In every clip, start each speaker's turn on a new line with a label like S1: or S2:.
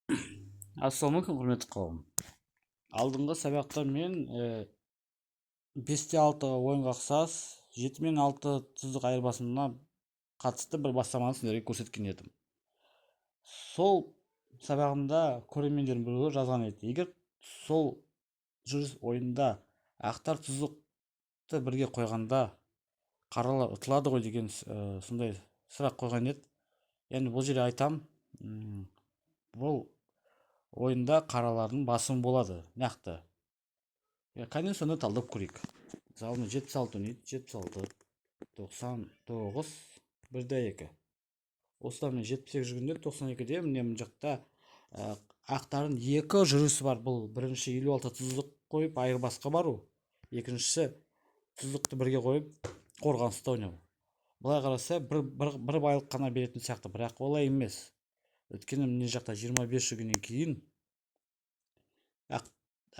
S1: Ассалаумағалейкум, құрметті қауым. Алдыңғы сабақта мен 5-6 ойынға ұқсас 7-6 тұздық айырбасына қатысты бір бастаманы сіздерге көрсеткен едім. Сол сабағымда көрермендердің біреуі жазған еді: егер сол жүріс ойында ақтар тұздықты бірге қойғанда қаралар ұтылады ғой деген сондай сұрақ қойған еді. Енді бұл жерде айтам, бұл ойында қаралардың басым болады, нақты. Қайнен соны талдап көрейік. Мысалы 76 ойнайды, 76, 99, 1-2. Осыдан мен 78 жүргенде 92-де міне мына жақта ақтардың екі жүрісі бар. Бұл бірінші 56 тұздық қойып айырбасқа бару, екіншісі тұздықты бірге қойып қорғаныста ойнау. Былай қараса бір байлық қана беретін сияқты, бірақ олай емес. Өйткені мына жақта 25 жүргеннен кейін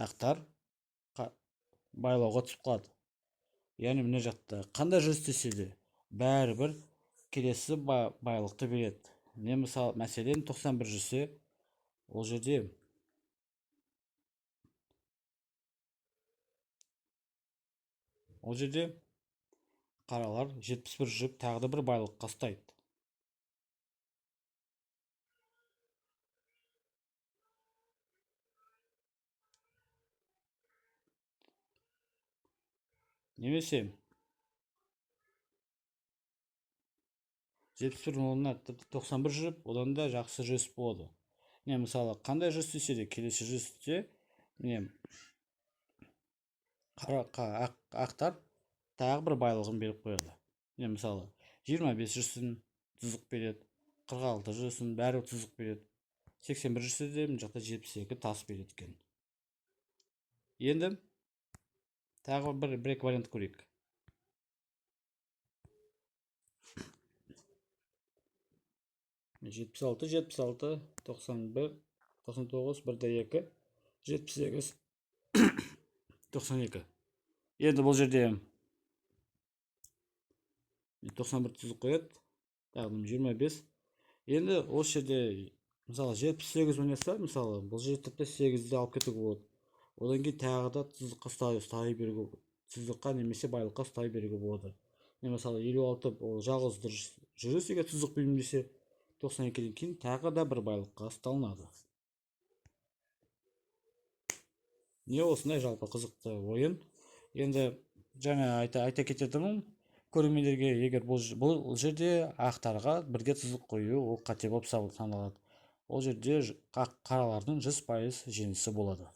S1: ақтар байлауға түсіп қалады. Яғни мына жақта қандай жүріс істесе де бәрібір келесі байлықты береді. Не мысалы, мәселен 91 жүрсе, ол жерде қаралар 71 жүріп тағы да бір байлыққа ұстайды. Немесе 71 орнына 91 жүріп, одан да жақсы жүріс болады. Не мысалы, қандай жүріс істесе де келесі жүрісте міне ақтар тағы бір байлығын беріп қояды. Не мысалы 25 жүрсін тұздық береді, 46 жүрсін бәрі тұздық береді, 81 жүрсе де мына жақта 72 тас береді екен. Енді тағы бір-екі вариант көрейік. Жетпіс алты, 91, 99, 1-2, 78, 92. Енді бұл жерде 91 тұздық қояды, тағы 25. Енді осы жерде мысалы 78 ойнаса, мысалы бұл жерде 8-ді алып кетуге болады. Одан кейін тағы да тұздыққа ұстай беруге, тұздыққа немесе байлыққа ұстай беруге болады. Мысалы 56 ол жалғыз жүріс, егер тұздық бермеймін десе, 92-ден кейін тағы да бір байлыққа ұсталынады. Не осындай жалпы қызықты ойын. Енді жаңа айта кететінім, көрермендерге, егер бұл жерде ақтарға бірге тұздық қою ол қате болып саналады. Ол жерде қаралардың 100% жеңісі болады.